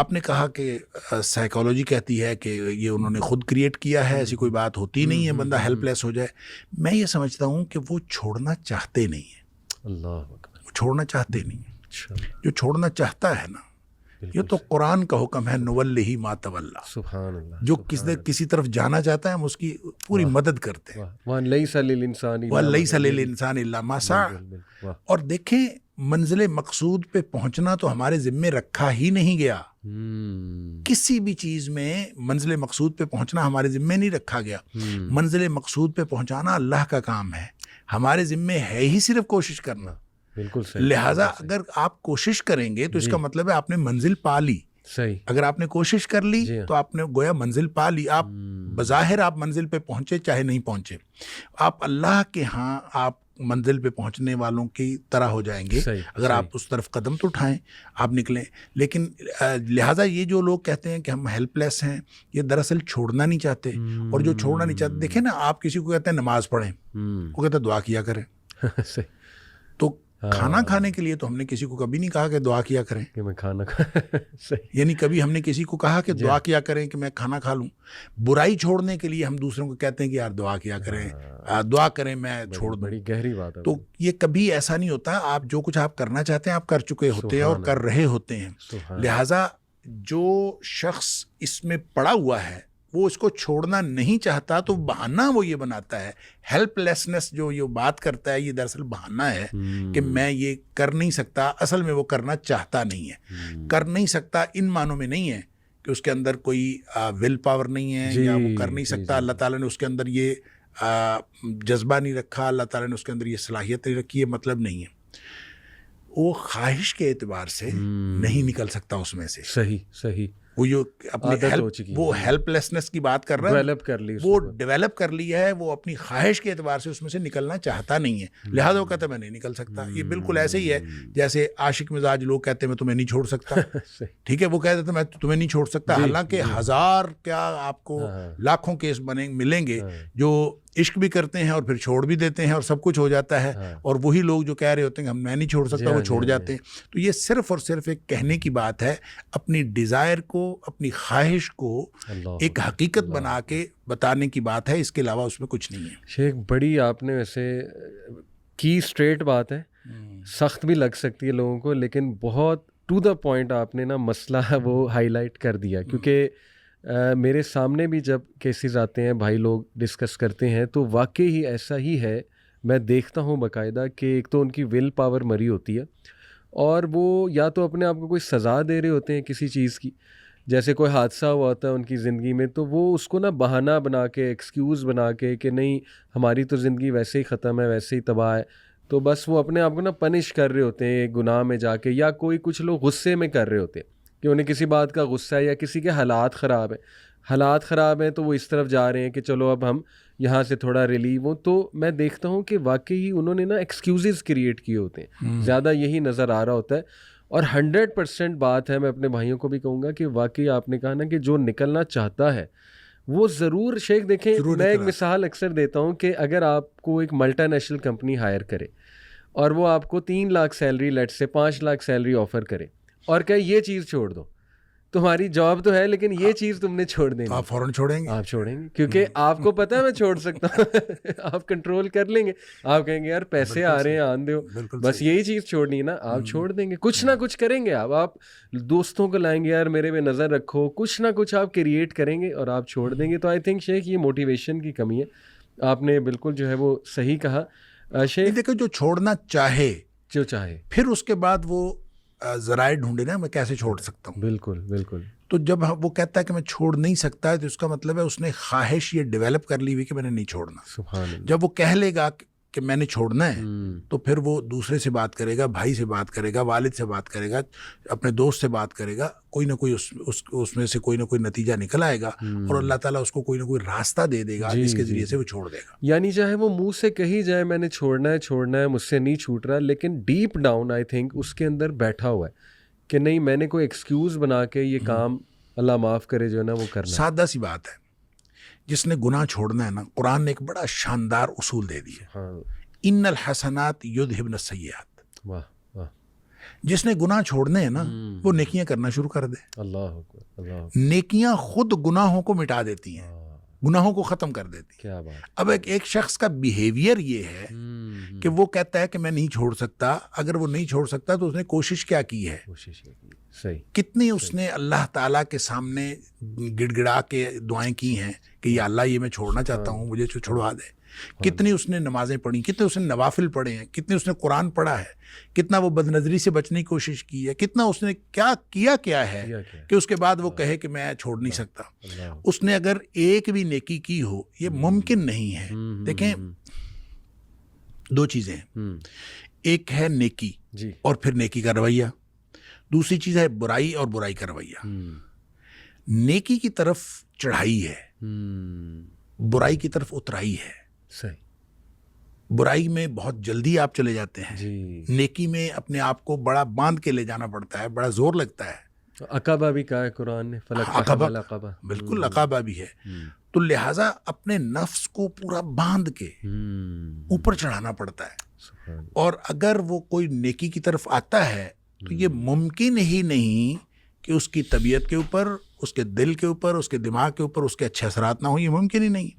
آپ نے کہا کہ سائیکالوجی کہتی ہے کہ یہ انہوں نے خود کریٹ کیا ہے, ایسی کوئی بات ہوتی نہیں ہے بندہ ہیلپ لیس ہو جائے. میں یہ سمجھتا ہوں کہ وہ چھوڑنا چاہتے نہیں ہیں. اللہ اکبر. وہ چھوڑنا چاہتے نہیں ہیں. جو چھوڑنا چاہتا ہے نا, یہ تو قرآن کا حکم ہے, نولہ ما تولی. سبحان اللہ. جو کسی طرف جانا چاہتا ہے ہم اس کی پوری مدد کرتے ہیں. وَلَيْسَ لِلْإِنسَانِ وَلَيْسَ لِلْإِنسَانِ إِلَّا مَا سَعَى. اور دیکھیں منزل مقصود پہ پہنچنا تو ہمارے ذمے رکھا ہی نہیں گیا. کسی بھی چیز میں منزل مقصود پہ پہنچنا ہمارے ذمے نہیں رکھا گیا. منزل مقصود پہ پہنچانا اللہ کا کام ہے, ہمارے ذمے ہے ہی صرف کوشش کرنا. بالکل صحیح. لہٰذا اگر آپ کوشش کریں گے تو اس کا مطلب ہے آپ نے منزل پا لی. صحیح. اگر آپ نے کوشش کر لی تو آپ نے گویا منزل پا لی. آپ بظاہر آپ منزل پہ پہنچے چاہے نہیں پہنچے, آپ اللہ کے ہاں آپ منزل پہ پہنچنے والوں کی طرح ہو جائیں گے اگر آپ اس طرف قدم تو اٹھائیں, آپ نکلیں. لیکن لہٰذا یہ جو لوگ کہتے ہیں کہ ہم ہیلپ لیس ہیں, یہ دراصل چھوڑنا نہیں چاہتے. اور جو چھوڑنا نہیں چاہتے, دیکھیں نا, آپ کسی کو کہتے ہیں نماز پڑھیں, وہ کہتے ہیں دعا کیا کریں. تو کھانا کھانے کے لیے تو ہم نے کسی کو کبھی نہیں کہا کہ دعا کیا کریں کہ میں کھانا یعنی کبھی ہم نے کسی کو کہا کہ دعا کیا کریں کہ میں کھانا کھا لوں. برائی چھوڑنے کے لیے ہم دوسروں کو کہتے ہیں کہ یار دعا کیا کریں, دعا کریں میں چھوڑ دوں. بڑی گہری بات ہے. تو یہ کبھی ایسا نہیں ہوتا. آپ جو کچھ آپ کرنا چاہتے ہیں آپ کر چکے ہوتے ہیں اور کر رہے ہوتے ہیں. لہٰذا جو شخص اس میں پڑا ہوا ہے وہ اس کو چھوڑنا نہیں چاہتا, تو بہانہ وہ یہ بناتا ہے. ہیلپ لیسنس جو یہ بات کرتا ہے, یہ دراصل بہانہ ہے کہ میں یہ کر نہیں سکتا. اصل میں وہ کرنا چاہتا نہیں ہے. کر نہیں سکتا ان معنوں میں نہیں ہے کہ اس کے اندر کوئی ول پاور نہیں ہے یا وہ کر نہیں سکتا. اللہ تعالیٰ نے اس کے اندر یہ جذبہ نہیں رکھا, اللہ تعالیٰ نے اس کے اندر یہ صلاحیت نہیں رکھی, یہ مطلب نہیں ہے. وہ خواہش کے اعتبار سے نہیں نکل سکتا اس میں سے. صحیح صحیح. وہ جو اپنی وہ ہیلپ لیسنس کی بات کر رہا ہے, وہ ڈیولپ کر لی ہے, وہ اپنی خواہش کے اعتبار سے اس میں سے نکلنا چاہتا نہیں ہے. لہٰذا وہ کہتا ہے میں نہیں نکل سکتا. یہ بالکل ایسے ہی ہے جیسے عاشق مزاج لوگ کہتے ہیں میں تمہیں نہیں چھوڑ سکتا. ٹھیک ہے, وہ کہتے تھے میں تمہیں نہیں چھوڑ سکتا, حالانکہ ہزار کیا آپ کو لاکھوں کیس ملیں گے جو عشق بھی کرتے ہیں اور پھر چھوڑ بھی دیتے ہیں اور سب کچھ ہو جاتا ہے, اور وہی لوگ جو کہہ رہے ہوتے ہیں کہ میں نہیں چھوڑ سکتا وہ چھوڑ جاتے ہیں. تو یہ صرف اور صرف ایک کہنے کی بات ہے. اپنی ڈیزائر کو, اپنی خواہش کو ایک حقیقت بنا کے بتانے کی بات ہے, اس کے علاوہ اس میں کچھ نہیں ہے. شیخ بڑی آپ نے ویسے کی اسٹریٹ بات ہے, سخت بھی لگ سکتی ہے لوگوں کو, لیکن بہت ٹو دا پوائنٹ آپ نے نا مسئلہ وہ ہائی لائٹ کر دیا. کیونکہ میرے سامنے بھی جب کیسز آتے ہیں, بھائی لوگ ڈسکس کرتے ہیں, تو واقعی ہی ایسا ہی ہے. میں دیکھتا ہوں باقاعدہ کہ ایک تو ان کی ول پاور مری ہوتی ہے, اور وہ یا تو اپنے آپ کو کوئی سزا دے رہے ہوتے ہیں کسی چیز کی, جیسے کوئی حادثہ ہوا ہوتا ہے ان کی زندگی میں, تو وہ اس کو نا بہانہ بنا کے, ایکسکیوز بنا کے کہ نہیں ہماری تو زندگی ویسے ہی ختم ہے, ویسے ہی تباہ ہے, تو بس وہ اپنے آپ کو نا پنش کر رہے ہوتے ہیں گناہ میں جا کے. یا کوئی کچھ لوگ غصے میں کر رہے ہوتے ہیں کہ انہیں کسی بات کا غصہ ہے, یا کسی کے حالات خراب ہیں تو وہ اس طرف جا رہے ہیں کہ چلو اب ہم یہاں سے تھوڑا ریلیو ہوں. تو میں دیکھتا ہوں کہ واقعی انہوں نے نا ایکسکیوزز کریٹ کیے ہوتے ہیں, زیادہ یہی نظر آ رہا ہوتا ہے. اور 100% بات ہے, میں اپنے بھائیوں کو بھی کہوں گا کہ واقعی آپ نے کہا نا کہ جو نکلنا چاہتا ہے وہ ضرور. شیخ دیکھیں, میں ایک مثال اکثر دیتا ہوں کہ اگر آپ کو ایک ملٹی نیشنل کمپنی ہائر کرے اور وہ آپ کو 3 لاکھ سیلری, لیٹ سے 5 لاکھ سیلری آفر کرے, اور کہ یہ چیز چھوڑ دو, تمہاری جاب تو ہے لیکن یہ چیز تم نے چھوڑ دینی, آپ فوراً چھوڑیں گے. آپ چھوڑیں گے کیونکہ آپ کو پتہ ہے میں چھوڑ سکتا ہوں. آپ کنٹرول کر لیں گے, آپ کہیں گے یار پیسے آ رہے ہیں آن دو, بس یہی چیز چھوڑنی ہے نا, آپ چھوڑ دیں گے. کچھ نہ کچھ کریں گے آپ دوستوں کو لائیں گے, یار میرے پہ نظر رکھو, کچھ نہ کچھ آپ کریٹ کریں گے اور آپ چھوڑ دیں گے. تو آئی تھنک شیخ یہ موٹیویشن کی کمی ہے. آپ نے بالکل جو ہے وہ صحیح کہا. شیخ دیکھو, جو چھوڑنا چاہے پھر اس کے بعد وہ ذرائع ڈھونڈے نا, میں کیسے چھوڑ سکتا ہوں. بالکل بالکل. تو جب وہ کہتا ہے کہ میں چھوڑ نہیں سکتا, تو اس کا مطلب ہے اس نے خواہش یہ ڈیولپ کر لی ہوئی کہ میں نے نہیں چھوڑنا. سبحان اللہ. جب وہ کہہ لے گا کہ میں نے چھوڑنا ہے, تو پھر وہ دوسرے سے بات کرے گا, بھائی سے بات کرے گا, والد سے بات کرے گا, اپنے دوست سے بات کرے گا, کوئی نہ کوئی اس میں سے کوئی نہ کوئی نتیجہ نکل آئے گا, اور اللہ تعالیٰ اس کو کوئی نہ کوئی راستہ دے دے گا جس کے ذریعے سے وہ چھوڑ دے گا. یعنی چاہے وہ منہ سے کہی جائے میں نے چھوڑنا ہے, مجھ سے نہیں چھوٹ رہا, لیکن ڈیپ ڈاؤن آئی تھنک اس کے اندر بیٹھا ہوا ہے کہ نہیں, میں نے کوئی ایکسکیوز بنا کے یہ کام اللہ معاف کرے جو ہے نا وہ کرنا. سادہ سی بات ہے, جس نے گناہ چھوڑنا ہے نا, قرآن نے ایک بڑا شاندار اصول دے دیا, ان الحسنات یذہبن السیئات. واہ واہ. جس نے گناہ چھوڑنے ہیں نا وہ نیکیاں کرنا شروع کر دے. اللہ اکبر، اللہ اکبر. نیکیاں خود گناہوں کو مٹا دیتی ہیں، گناہوں کو ختم کر دیتی ہیں. کیا بات. اب ایک شخص کا بیہیویئر یہ ہے کہ وہ کہتا ہے کہ میں نہیں چھوڑ سکتا. اگر وہ نہیں چھوڑ سکتا تو اس نے کوشش کیا کی ہے، کوشش کی. صحیح. کتنی اس نے اللہ تعالیٰ کے سامنے گڑ گڑا کے دعائیں کی ہیں کہ یا اللہ یہ میں چھوڑنا چاہتا ہوں، مجھے چھڑوا دے. کتنی اس نے نمازیں پڑھی، کتنے اس نے نوافل پڑھے ہیں، کتنے اس نے قرآن پڑھا ہے، کتنا وہ بد نظری سے بچنے کی کوشش کی ہے، کتنا اس نے کیا ہے کہ اس کے بعد وہ کہے کہ میں چھوڑ نہیں سکتا. اس نے اگر ایک بھی نیکی کی ہو، یہ ممکن نہیں ہے. دیکھیں دو چیزیں ہیں، ایک ہے نیکی اور پھر نیکی کا رویہ، دوسری چیز ہے برائی اور برائی کا رویہ. نیکی کی طرف چڑھائی ہے، برائی کی طرف اترائی ہے. صحیح. برائی میں بہت جلدی آپ چلے جاتے ہیں، نیکی میں اپنے آپ کو بڑا باندھ کے لے جانا پڑتا ہے، بڑا زور لگتا ہے. عقبہ بھی کہا ہے قرآن نے، عقبہ بالکل عقبہ بھی ہے. تو لہٰذا اپنے نفس کو پورا باندھ کے اوپر چڑھانا پڑتا ہے. اور اگر وہ کوئی نیکی کی طرف آتا ہے تو یہ ممکن ہی نہیں کہ اس کی طبیعت کے اوپر، اس کے دل کے اوپر، اس کے دماغ کے اوپر اس کے اچھے اثرات نہ ہوں. یہ ممکن ہی نہیں.